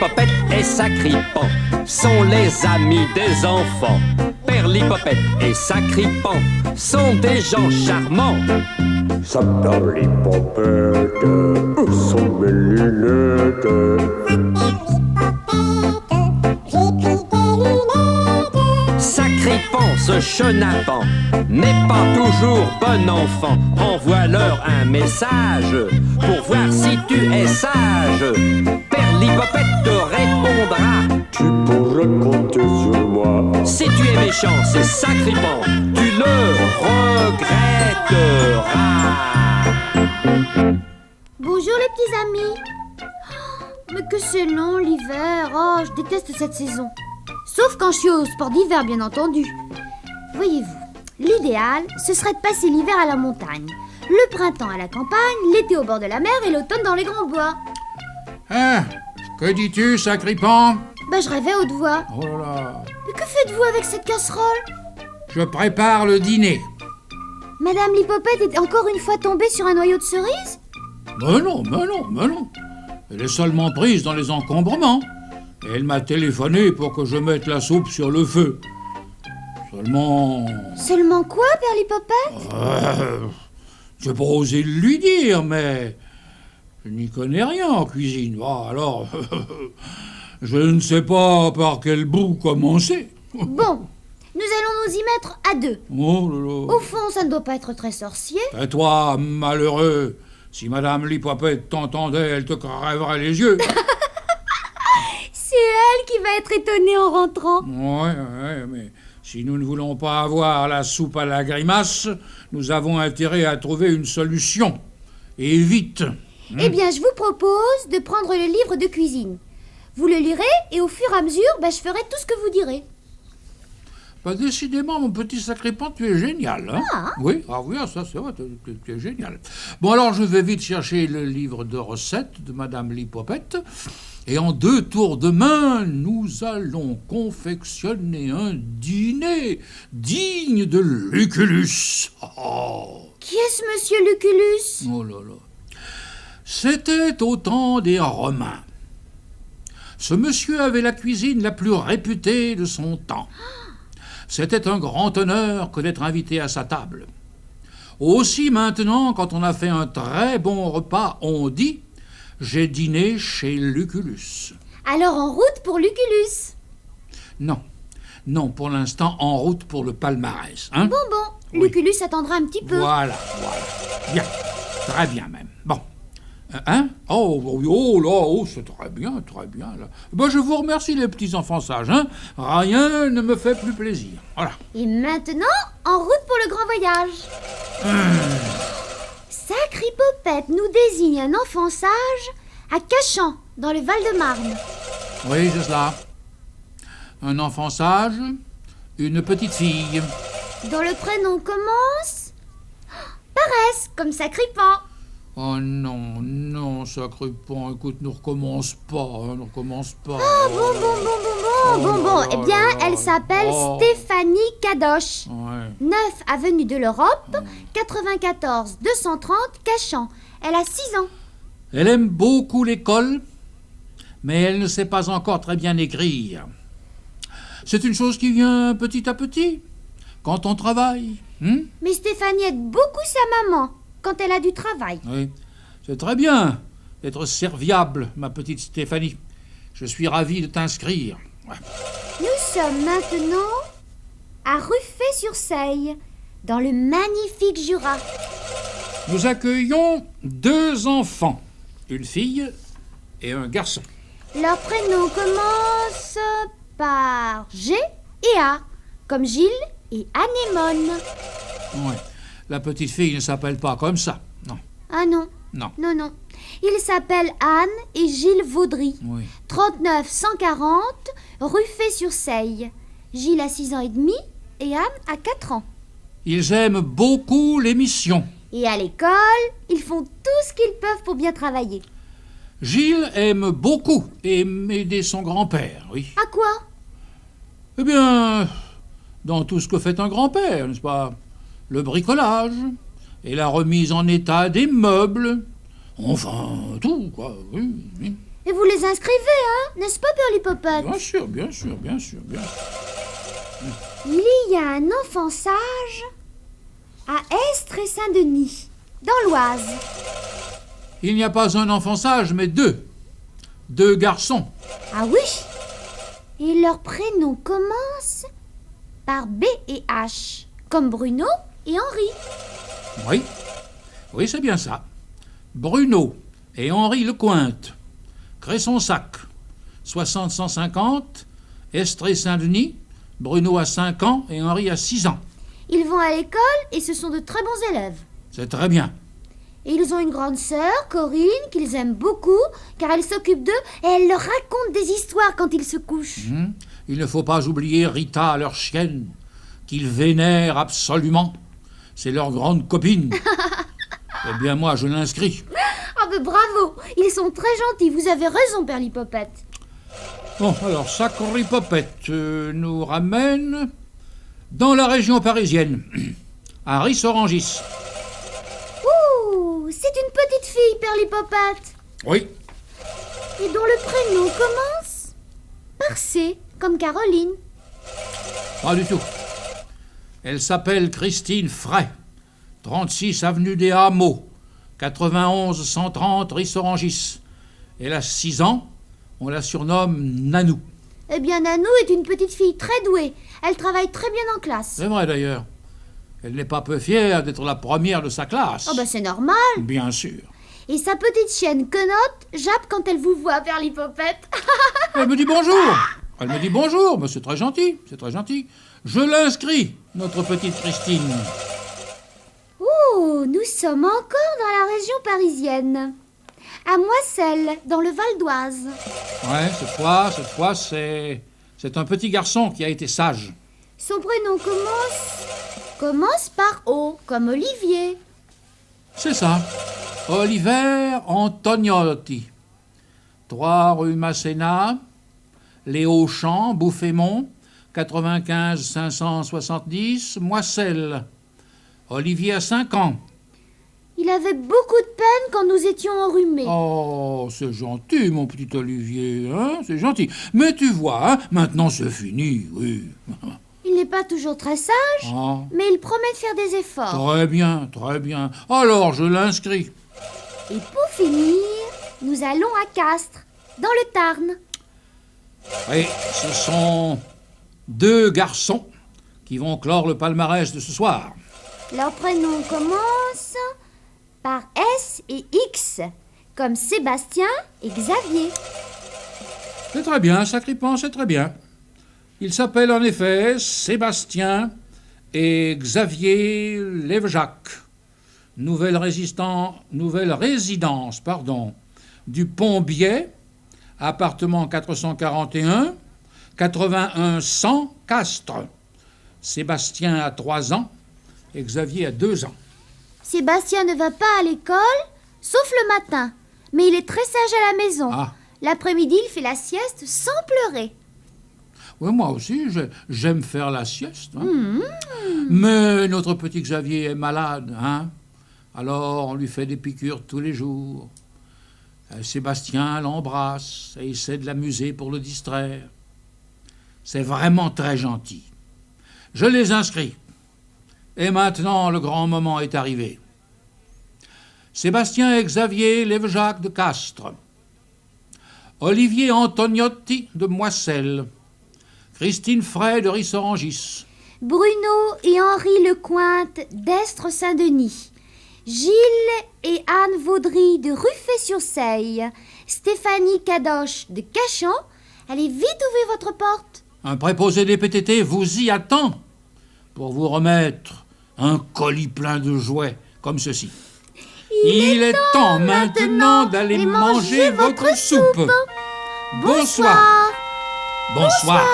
Perlipopette et Sacripant sont les amis des enfants. Perlipopette et Sacripant sont des gens charmants. Sa Perlipopette, où sont mes lunettes? Sacripant, ce chenapan, n'est pas toujours bon enfant. Envoie-leur un message pour voir si tu es sage. Perlipopette te répondra: Tu pourrais compter sur moi. si tu es méchant, c'est Sacripant, tu le regretteras. Bonjour les petits amis. Mais que c'est long l'hiver. Oh, je déteste cette saison. Sauf quand je suis au sport d'hiver, bien entendu. Voyez-vous, l'idéal, ce serait de passer l'hiver à la montagne, le printemps à la campagne, l'été au bord de la mer et l'automne dans les grands bois. Hein? Que dis-tu, Sacripant? Je rêvais haute voix. Oh là là. Mais que faites-vous avec cette casserole? Je prépare le dîner. Madame Lipopette est encore une fois tombée sur un noyau de cerise? Mais non. Elle est seulement prise dans les encombrements. Et elle m'a téléphoné pour que je mette la soupe sur le feu. Seulement... Seulement quoi, Père Lipopette? Je n'ai pas osé lui dire, mais... je n'y connais rien en cuisine. Ah, alors... je ne sais pas par quel bout commencer. Bon, nous allons nous y mettre à deux. Oh là là. Au fond, ça ne doit pas être très sorcier. Et toi, malheureux, si Madame Lipopette t'entendait, elle te crèverait les yeux. C'est elle qui va être étonnée en rentrant. Ouais, mais si nous ne voulons pas avoir la soupe à la grimace, nous avons intérêt à trouver une solution. Et vite. Eh bien, je vous propose de prendre le livre de cuisine. Vous le lirez et au fur et à mesure, je ferai tout ce que vous direz. Décidément, mon petit Sacripant, tu es génial. Hein? Ah. Oui, ça c'est vrai, tu es génial. Bon, alors je vais vite chercher le livre de recettes de Madame Lipopette. Et en 2 tours de main, nous allons confectionner un dîner digne de Lucullus. Oh. Qui est-ce, monsieur Lucullus? Oh là là. C'était au temps des Romains. Ce monsieur avait la cuisine la plus réputée de son temps. C'était un grand honneur que d'être invité à sa table. Aussi maintenant, quand on a fait un très bon repas, on dit « J'ai dîné chez Lucullus ». Alors en route pour Lucullus. Non, pour l'instant, en route pour le palmarès. Hein? Bon, Oui. Lucullus attendra un petit peu. Voilà. Bien, très bien même. Bon. Hein? C'est très bien, là. Je vous remercie, les petits enfants sages, hein? Rien ne me fait plus plaisir. Voilà. Et maintenant, en route pour le grand voyage. Sacripopette nous désigne un enfant sage à Cachan, dans le Val-de-Marne. Oui, c'est cela. Un enfant sage, une petite fille. Dont le prénom commence... Paresse, comme Sacripant. Oh non, Sacripant, écoute, ne recommence pas. Bon. Eh bien, elle s'appelle Stéphanie Cadoche. Ouais. 9 avenue de l'Europe, 94 230 Cachan. Elle a 6 ans. Elle aime beaucoup l'école, mais elle ne sait pas encore très bien écrire. C'est une chose qui vient petit à petit, quand on travaille. Mais Stéphanie aide beaucoup sa maman quand elle a du travail. Oui, c'est très bien d'être serviable, ma petite Stéphanie. Je suis ravi de t'inscrire. Ouais. Nous sommes maintenant à Ruffey-sur-Seille, dans le magnifique Jura. Nous accueillons 2 enfants, une fille et un garçon. Leurs prénoms commencent par G et A, comme Gilles et Anémone. Ouais. La petite fille ne s'appelle pas comme ça, non. Ah non. Non. Non. Ils s'appellent Anne et Gilles Vaudry. Oui. 39 140, Ruffey-sur-Seille. Gilles a 6 ans et demi et Anne a 4 ans. Ils aiment beaucoup l'émission. Et à l'école, ils font tout ce qu'ils peuvent pour bien travailler. Gilles aime beaucoup aider son grand-père, oui. À quoi? Eh bien, dans tout ce que fait un grand-père, n'est-ce pas? Le bricolage et la remise en état des meubles. Enfin, tout, quoi, oui. Et vous les inscrivez, hein? N'est-ce pas, Pirlipopette? Bien sûr, bien sûr, bien sûr, bien sûr. Il y a un enfant sage à Estres et Saint-Denis, dans l'Oise. Il n'y a pas un enfant sage, mais deux. Deux garçons. Ah oui? Et leurs prénoms commencent par B et H, comme Bruno et Henri. Oui, oui, c'est bien ça. Bruno et Henri Lecointe, Cresson-Sac, 60-150, Estres Saint-Denis, Bruno a 5 ans et Henri a 6 ans. Ils vont à l'école et ce sont de très bons élèves. C'est très bien. Et ils ont une grande sœur, Corinne, qu'ils aiment beaucoup, car elle s'occupe d'eux et elle leur raconte des histoires quand ils se couchent. Il ne faut pas oublier Rita, leur chienne, qu'ils vénèrent absolument. C'est leur grande copine. Eh bien, moi, je l'inscris. Ah ben bravo, ils sont très gentils, vous avez raison, Pirlipopette. Bon, alors, Sacripopette nous ramène dans la région parisienne, à Rissorangis. Ouh, c'est une petite fille, Pirlipopette. Oui, Et dont le prénom commence par C, comme Caroline. pas du tout. Elle s'appelle Christine Fray, 36 avenue des Hameaux, 91 130 Rissorangis. Elle a 6 ans, on la surnomme Nanou. Eh bien, Nanou est une petite fille très douée. Elle travaille très bien en classe. C'est vrai d'ailleurs. Elle n'est pas peu fière d'être la première de sa classe. Oh ben c'est normal. Bien sûr. Et sa petite chienne Quenotte jappe quand elle vous voit, Pirlipopette. Elle me dit bonjour. Elle me dit bonjour, mais c'est très gentil, c'est très gentil. Je l'inscris, notre petite Christine. Oh, nous sommes encore dans la région parisienne. À Moisselles, dans le Val d'Oise. Ouais, cette fois, c'est un petit garçon qui a été sage. Son prénom commence par O, comme Olivier. C'est ça. Oliver Antoniotti. 3 rue Masséna, Les Hauts-Champs, Bouffémont, 95 570, Moisselles. Olivier a 5 ans. Il avait beaucoup de peine quand nous étions enrhumés. Oh, c'est gentil, mon petit Olivier, hein, c'est gentil. Mais tu vois, hein, maintenant c'est fini, oui. Il n'est pas toujours très sage, Ah, mais il promet de faire des efforts. très bien, très bien. Alors, je l'inscris. Et pour finir, nous allons à Castres, dans le Tarn. Et ce sont 2 garçons qui vont clore le palmarès de ce soir. Leurs prénoms commencent par S et X, comme Sébastien et Xavier. C'est très bien, Sacripant, c'est très bien. Ils s'appellent en effet Sébastien et Xavier Lévejac. Nouvelle résidence, du Pont-Biais, appartement 441, 81 100 Castres. Sébastien a 3 ans et Xavier a 2 ans. Sébastien ne va pas à l'école, sauf le matin. Mais il est très sage à la maison. Ah. L'après-midi, il fait la sieste sans pleurer. Oui, moi aussi, j'aime faire la sieste. Hein. Mais notre petit Xavier est malade, hein. Alors, on lui fait des piqûres tous les jours. Sébastien l'embrasse et essaie de l'amuser pour le distraire. C'est vraiment très gentil. Je les inscris. Et maintenant, le grand moment est arrivé. Sébastien et Xavier Lévejac de Castres. Olivier Antoniotti de Moisselles. Christine Fray de Rissorangis. Bruno et Henri Lecointe d'Estres Saint-Denis. Gilles et Anne Vaudry de Ruffet-sur-Seille. Stéphanie Cadoche de Cachan. Allez vite ouvrir votre porte. Un préposé des PTT vous y attend pour vous remettre un colis plein de jouets comme ceci. Il est temps maintenant d'aller manger votre soupe. Bonsoir. Bonsoir.